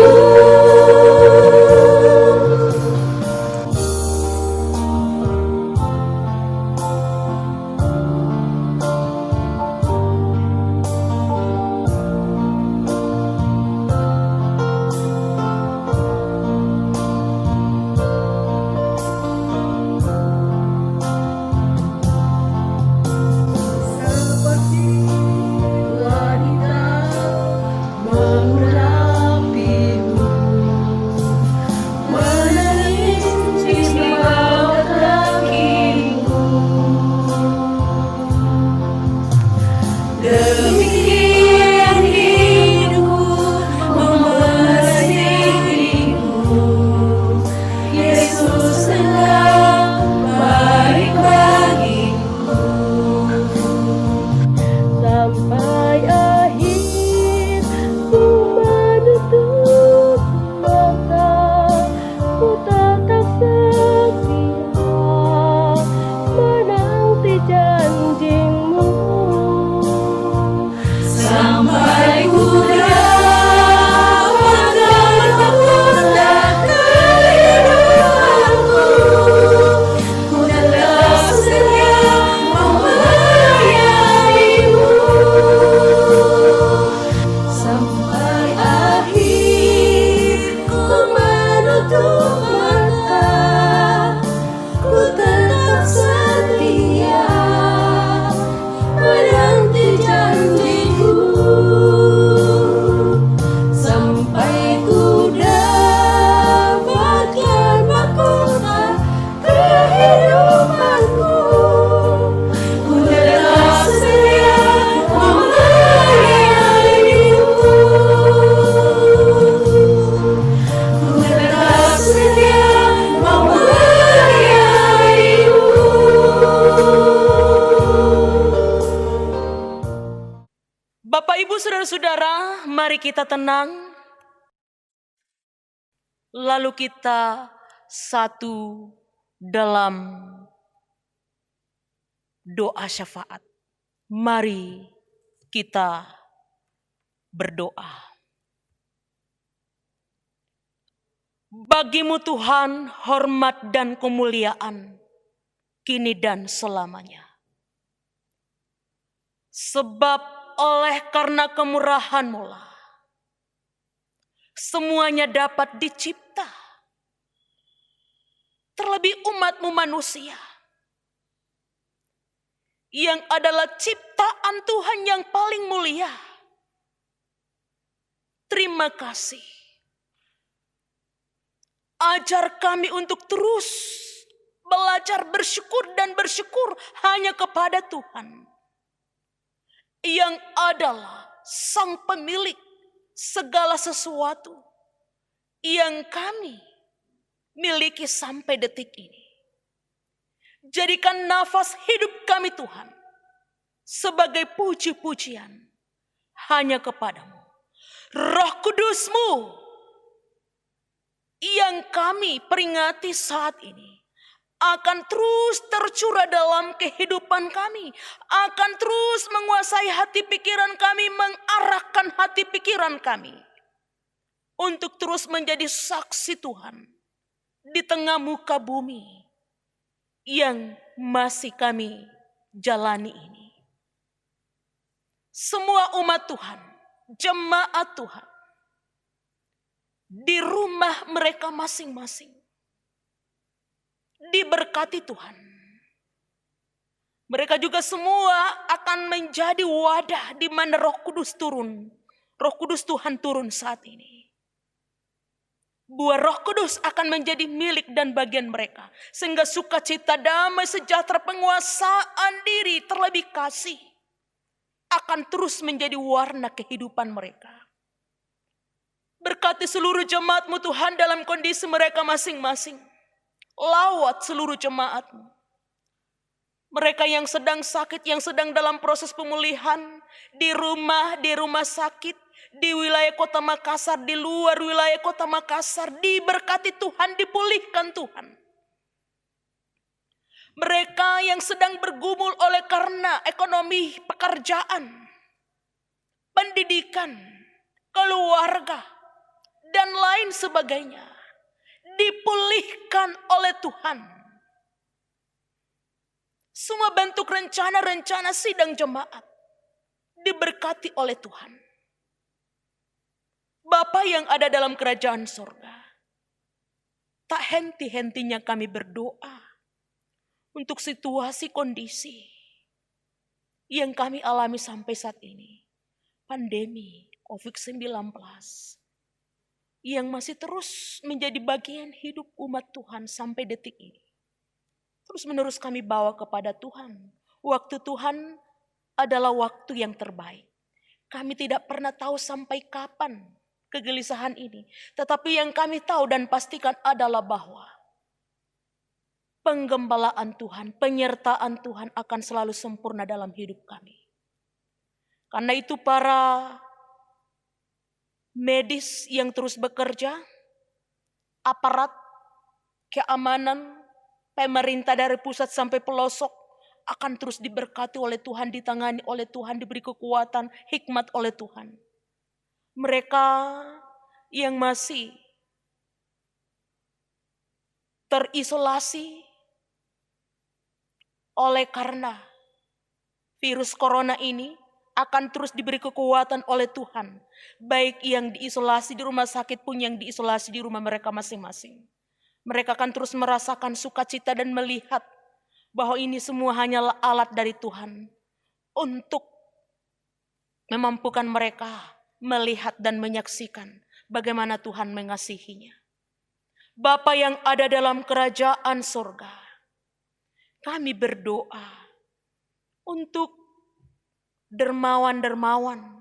Mari kita tenang, lalu kita satu dalam doa syafaat. Mari kita berdoa. Bagimu Tuhan hormat dan kemuliaan kini dan selamanya. Sebab oleh karena kemurahan-Mu lah semuanya dapat dicipta. Terlebih umat-Mu manusia yang adalah ciptaan Tuhan yang paling mulia. Terima kasih. Ajar kami untuk terus belajar bersyukur dan bersyukur hanya kepada Tuhan. Yang adalah Sang Pemilik segala sesuatu yang kami miliki sampai detik ini. Jadikan nafas hidup kami Tuhan sebagai puji-pujian hanya kepadamu. Roh Kudus-Mu yang kami peringati saat ini akan terus tercurah dalam kehidupan kami, akan terus menguasai hati pikiran kami, mengarahkan hati pikiran kami untuk terus menjadi saksi Tuhan di tengah muka bumi yang masih kami jalani ini. Semua umat Tuhan, jemaat Tuhan, di rumah mereka masing-masing diberkati Tuhan. Mereka juga semua akan menjadi wadah di mana Roh Kudus turun. Roh Kudus Tuhan turun saat ini. Buah Roh Kudus akan menjadi milik dan bagian mereka. Sehingga sukacita, damai, sejahtera, penguasaan diri, terlebih kasih akan terus menjadi warna kehidupan mereka. Berkati seluruh jemaat-Mu Tuhan dalam kondisi mereka masing-masing. Lawat seluruh jemaat-Mu. Mereka yang sedang sakit, yang sedang dalam proses pemulihan, di rumah sakit, di wilayah kota Makassar, di luar wilayah kota Makassar, diberkati Tuhan, dipulihkan Tuhan. Mereka yang sedang bergumul oleh karena ekonomi, pekerjaan, pendidikan, keluarga, dan lain sebagainya, dipulihkan oleh Tuhan. Semua bentuk rencana-rencana sidang jemaat diberkati oleh Tuhan. Bapa yang ada dalam kerajaan surga, tak henti-hentinya kami berdoa untuk situasi kondisi yang kami alami sampai saat ini. Pandemi COVID-19 yang masih terus menjadi bagian hidup umat Tuhan sampai detik ini. Terus menerus kami bawa kepada Tuhan. Waktu Tuhan adalah waktu yang terbaik. Kami tidak pernah tahu sampai kapan kegelisahan ini. Tetapi yang kami tahu dan pastikan adalah bahwa penggembalaan Tuhan, penyertaan Tuhan akan selalu sempurna dalam hidup kami. Karena itu para medis yang terus bekerja, aparat keamanan, pemerintah dari pusat sampai pelosok akan terus diberkati oleh Tuhan, ditangani oleh Tuhan, diberi kekuatan, hikmat oleh Tuhan. Mereka yang masih terisolasi oleh karena virus corona ini akan terus diberi kekuatan oleh Tuhan. Baik yang diisolasi di rumah sakit pun yang diisolasi di rumah mereka masing-masing. Mereka akan terus merasakan sukacita dan melihat bahwa ini semua hanyalah alat dari Tuhan untuk memampukan mereka melihat dan menyaksikan bagaimana Tuhan mengasihinya. Bapa yang ada dalam kerajaan surga, kami berdoa untuk dermawan-dermawan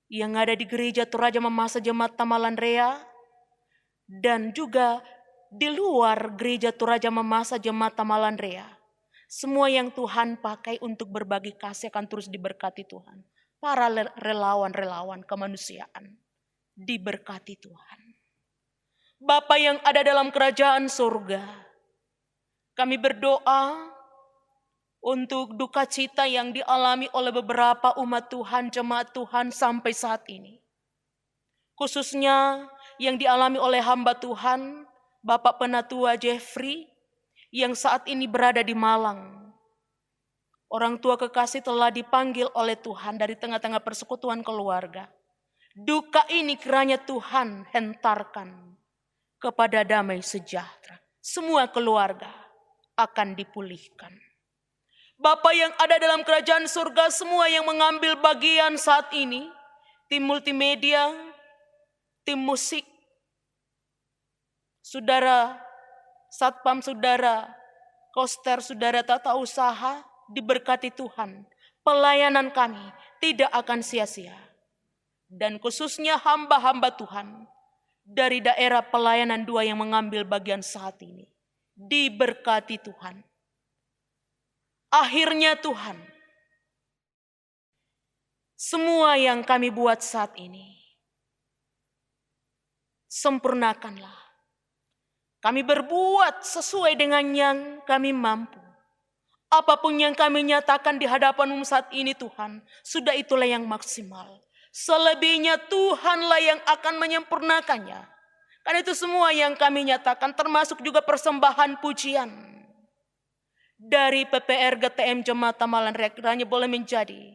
yang ada di gereja Toraja Mamasa Jemaat Tamalan Rea, dan juga di luar gereja Toraja Mamasa Jemaat Tamalan Rea. Semua yang Tuhan pakai untuk berbagi kasih akan terus diberkati Tuhan. para relawan-relawan kemanusiaan. Diberkati Tuhan. Bapa yang ada dalam kerajaan surga, kami berdoa untuk duka cita yang dialami oleh beberapa umat Tuhan, jemaat Tuhan sampai saat ini. Khususnya yang dialami oleh hamba Tuhan, Bapak Penatua Jeffrey, yang saat ini berada di Malang. Orang tua kekasih telah dipanggil oleh Tuhan dari tengah-tengah persekutuan keluarga. Duka ini kiranya Tuhan hentarkan kepada damai sejahtera. Semua keluarga akan dipulihkan. Bapa yang ada dalam kerajaan surga, semua yang mengambil bagian saat ini, tim multimedia, tim musik, saudara satpam, saudara koster, saudara tata usaha, diberkati Tuhan. Pelayanan kami tidak akan sia-sia. Dan khususnya hamba-hamba Tuhan dari daerah pelayanan 2 yang mengambil bagian saat ini, diberkati Tuhan. Akhirnya Tuhan, semua yang kami buat saat ini, sempurnakanlah. Kami berbuat sesuai dengan yang kami mampu. Apapun yang kami nyatakan di hadapan-Mu saat ini Tuhan, sudah itulah yang maksimal. Selebihnya Tuhanlah yang akan menyempurnakannya. Karena itu semua yang kami nyatakan, termasuk juga persembahan pujian dari PPR GTM Jemaat Tamalan kiranya boleh menjadi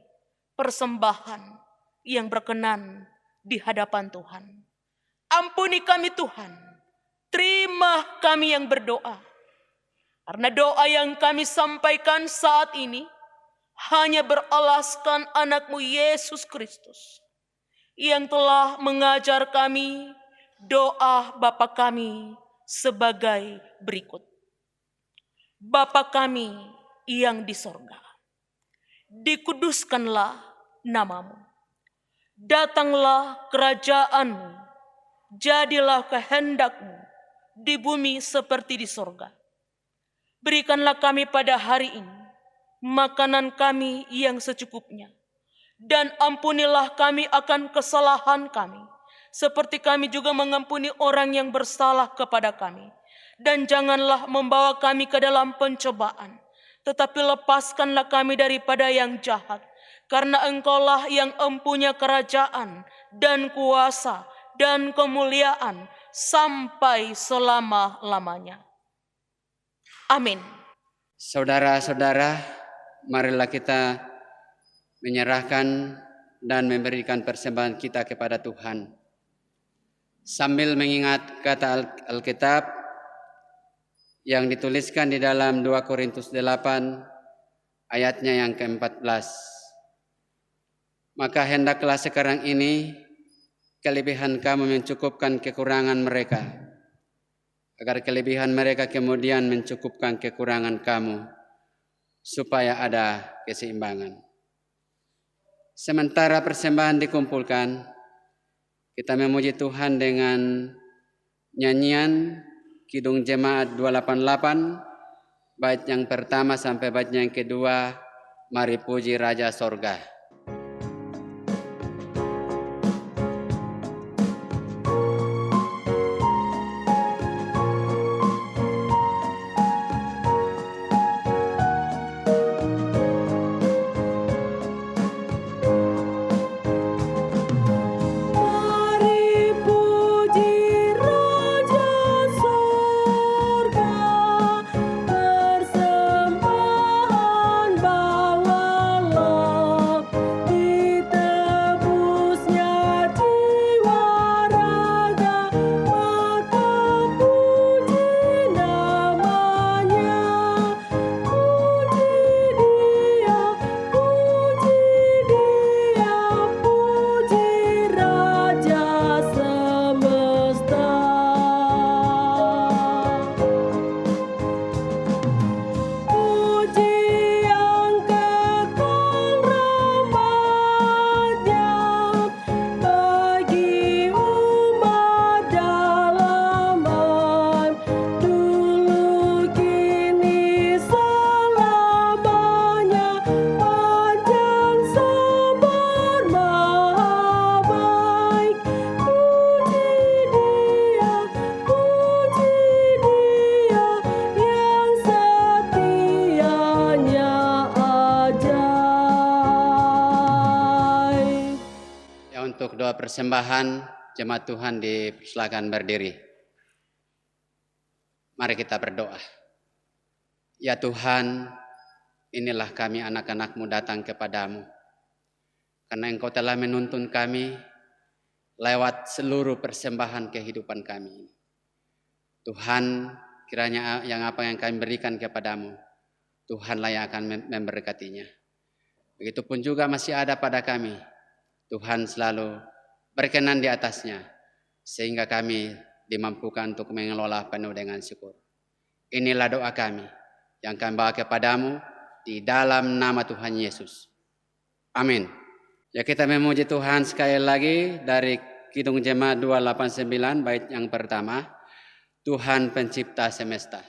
persembahan yang berkenan di hadapan Tuhan. Ampuni kami Tuhan, terima kami yang berdoa. Karena doa yang kami sampaikan saat ini hanya beralaskan anak-Mu Yesus Kristus yang telah mengajar kami doa Bapa kami sebagai berikut. Bapa kami yang di sorga, dikuduskanlah nama-Mu. Datanglah kerajaan-Mu, jadilah kehendak-Mu di bumi seperti di sorga. Berikanlah kami pada hari ini makanan kami yang secukupnya. Dan ampunilah kami akan kesalahan kami, seperti kami juga mengampuni orang yang bersalah kepada kami. Dan janganlah membawa kami ke dalam pencobaan, tetapi lepaskanlah kami daripada yang jahat. Karena Engkaulah yang empunya kerajaan dan kuasa dan kemuliaan sampai selama-lamanya. Amin. Saudara-saudara, marilah kita menyerahkan dan memberikan persembahan kita kepada Tuhan. Sambil mengingat kata Alkitab yang dituliskan di dalam 2 Korintus 8 ayatnya yang ke-14. Maka hendaklah sekarang ini kelebihan kamu mencukupkan kekurangan mereka, agar kelebihan mereka kemudian mencukupkan kekurangan kamu, supaya ada keseimbangan. Sementara persembahan dikumpulkan, kita memuji Tuhan dengan nyanyian Kidung Jemaat 288, bait yang pertama sampai bait yang kedua, Mari Puji Raja Sorga. Persembahan bawalah persembahan, jemaat Tuhan dipersilakan berdiri. Mari kita berdoa. Ya Tuhan, inilah kami anak-anak-Mu datang kepadamu. Karena Engkau telah menuntun kami lewat seluruh persembahan kehidupan kami. Tuhan, kiranya yang kami berikan kepadamu, Tuhanlah yang akan memberkatinya. Begitupun juga masih ada pada kami, Tuhan selalu berkenan di atasnya, sehingga kami dimampukan untuk mengelola penuh dengan syukur. Inilah doa kami yang kami bawa kepadamu di dalam nama Tuhan Yesus. Amin. Ya, kita memuji Tuhan sekali lagi dari Kidung Jemaat 289 bait yang pertama. Tuhan pencipta semesta.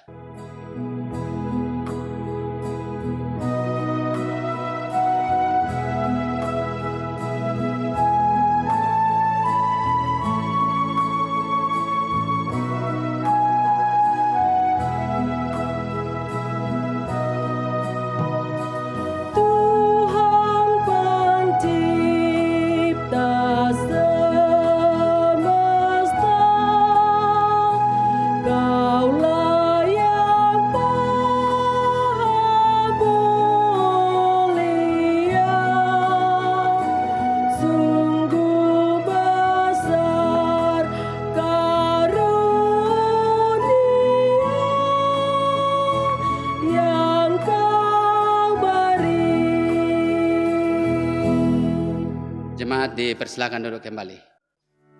Jemaat dipersilakan duduk kembali.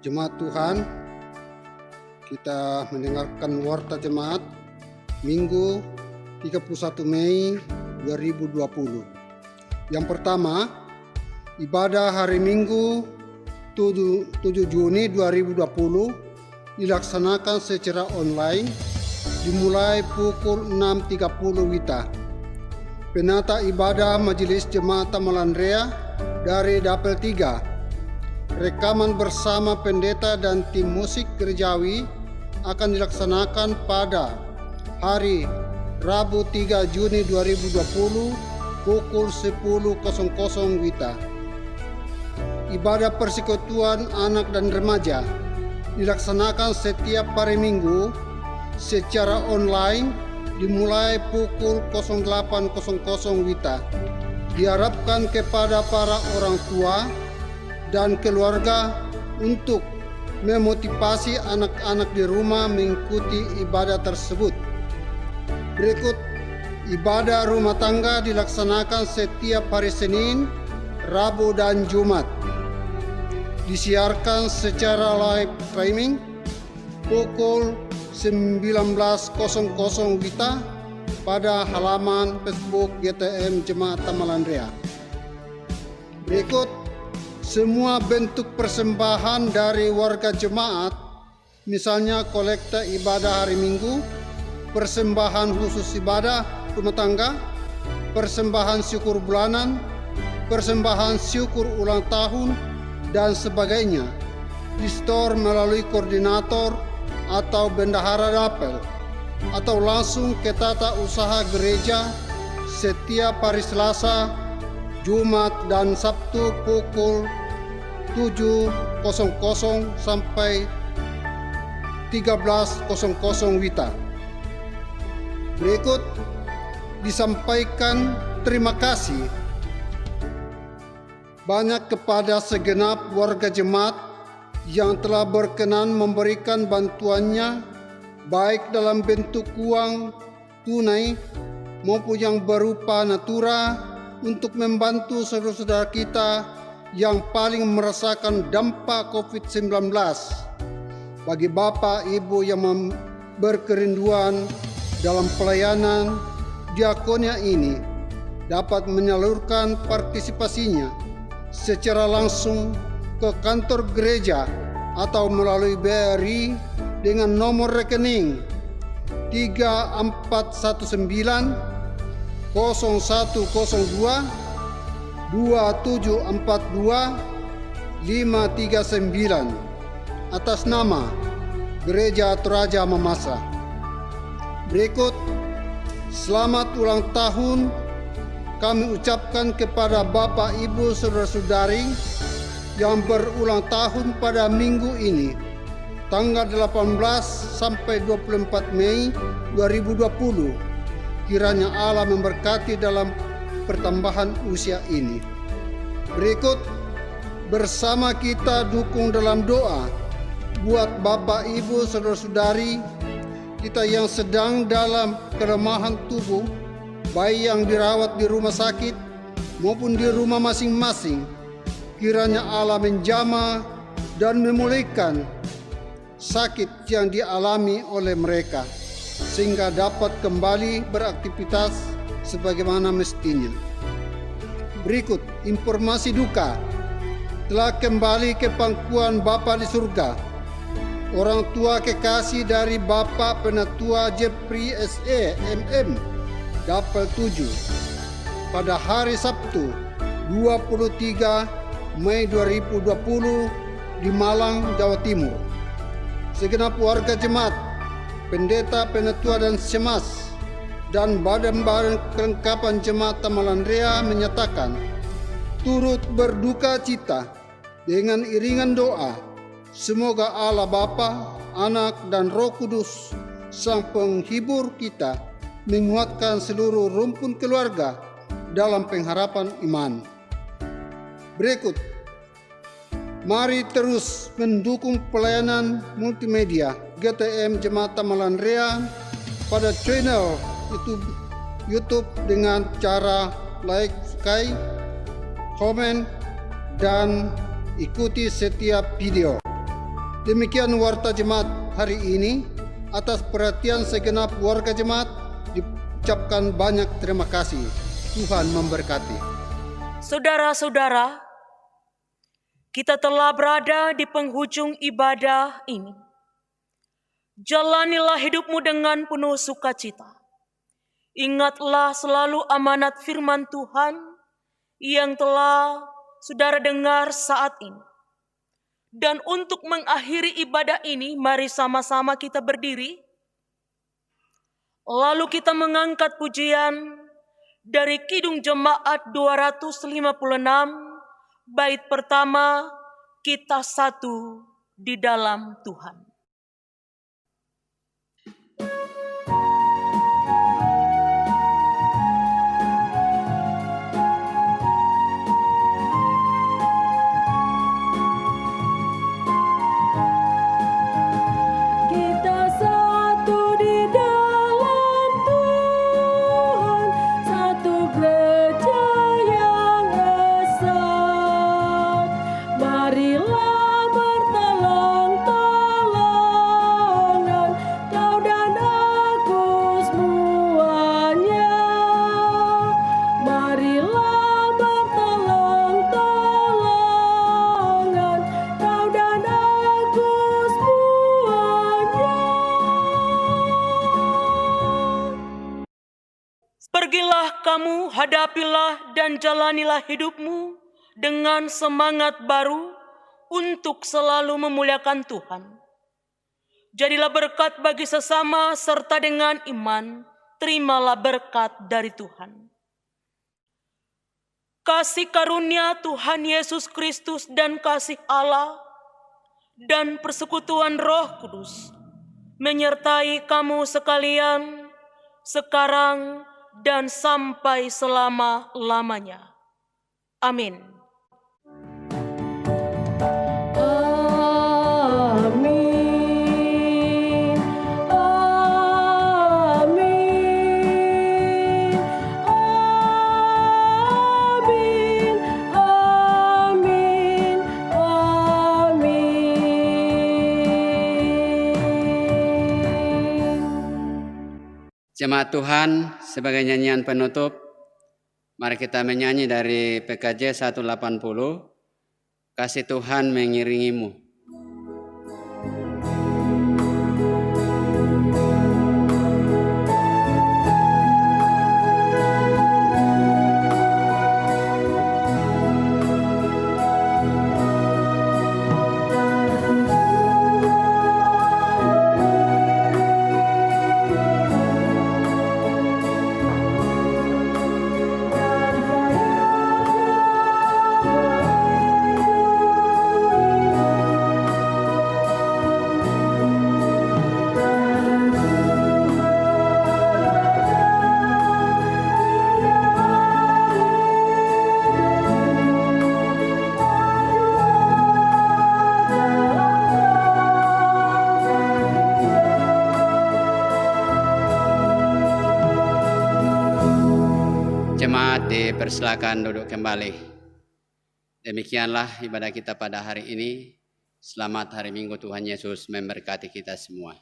Jemaat Tuhan, kita mendengarkan warta jemaat Minggu 31 Mei 2020. Yang pertama, ibadah hari Minggu 7 Juni 2020 dilaksanakan secara online dimulai pukul 6.30 WITA. Penata ibadah Majelis Jemaat Tamalandrea dari Dapel 3. Rekaman bersama pendeta dan tim musik gerejawi akan dilaksanakan pada hari Rabu 3 Juni 2020 pukul 10.00 WITA. Ibadah persekutuan anak dan remaja dilaksanakan setiap hari Minggu secara online dimulai pukul 08.00 WITA. Diharapkan kepada para orang tua dan keluarga untuk memotivasi anak-anak di rumah mengikuti ibadah tersebut. Berikut ibadah rumah tangga dilaksanakan setiap hari Senin, Rabu, dan Jumat. Disiarkan secara live streaming pukul 19.00 WITA pada halaman Facebook GTM Jemaat Tamalandrea. Berikut semua bentuk persembahan dari warga jemaat, misalnya kolekta ibadah hari Minggu, persembahan khusus ibadah rumah tangga, persembahan syukur bulanan, persembahan syukur ulang tahun, dan sebagainya, di-store melalui koordinator atau bendahara dapel, atau langsung ke tata usaha gereja setiap hari Selasa, Jumat, dan Sabtu pukul 7.00 sampai 13.00 WITA. Berikut disampaikan terima kasih banyak kepada segenap warga jemaat yang telah berkenan memberikan bantuannya baik dalam bentuk uang tunai maupun yang berupa natura untuk membantu saudara-saudara kita yang paling merasakan dampak COVID-19. Bagi Bapak Ibu yang berkerinduan dalam pelayanan diakonia ini dapat menyalurkan partisipasinya secara langsung ke kantor gereja atau melalui BRI dengan nomor rekening 3419 0102 2742 539 atas nama Gereja Toraja Mamasa. Berikut selamat ulang tahun kami ucapkan kepada Bapak Ibu Saudara-saudari yang berulang tahun pada minggu ini, tanggal 18 sampai 24 Mei 2020. Kiranya Allah memberkati dalam pertambahan usia ini. Berikut bersama kita dukung dalam doa buat Bapak, Ibu, Saudara-saudari kita yang sedang dalam kelemahan tubuh, baik yang dirawat di rumah sakit maupun di rumah masing-masing. Kiranya Allah menjamah dan memulihkan sakit yang dialami oleh mereka, sehingga dapat kembali beraktivitas sebagaimana mestinya. Berikut informasi duka. Telah kembali ke pangkuan Bapa di surga orang tua kekasih dari Bapak Penatua Jeffrey S.E. MM Dapel 7 pada hari Sabtu 23 Mei 2020 di Malang, Jawa Timur. Segenap warga jemaat, pendeta, penatua dan semas, dan badan-badan kelengkapan jemaat Tamalandrea menyatakan turut berduka cita dengan iringan doa. Semoga Allah Bapa, Anak, dan Roh Kudus, Sang Penghibur kita, menguatkan seluruh rumpun keluarga dalam pengharapan iman. Berikut, mari terus mendukung pelayanan multimedia GTM Jemaat Tamalandrea pada channel YouTube dengan cara like, subscribe, komen, dan ikuti setiap video. Demikian warta jemaat hari ini. Atas perhatian segenap warga jemaat diucapkan banyak terima kasih. Tuhan memberkati. Saudara-saudara, kita telah berada di penghujung ibadah ini. Jalanilah hidupmu dengan penuh sukacita. Ingatlah selalu amanat firman Tuhan yang telah saudara dengar saat ini. Dan untuk mengakhiri ibadah ini, mari sama-sama kita berdiri. Lalu kita mengangkat pujian dari Kidung Jemaat 256, bait pertama, Kita Satu di Dalam Tuhan. Pergilah kamu, hadapilah dan jalanilah hidupmu dengan semangat baru untuk selalu memuliakan Tuhan. Jadilah berkat bagi sesama serta dengan iman, terimalah berkat dari Tuhan. Kasih karunia Tuhan Yesus Kristus dan kasih Allah dan persekutuan Roh Kudus menyertai kamu sekalian sekarang dan sampai selama-lamanya. Amin. Amin. Amin. Amin. Amin. Amin. Jemaat Tuhan, sebagai nyanyian penutup, mari kita menyanyi dari PKJ 180, Kasih Tuhan Mengiringimu. Jemaat dipersilakan duduk kembali. Demikianlah ibadah kita pada hari ini. Selamat hari Minggu, Tuhan Yesus memberkati kita semua.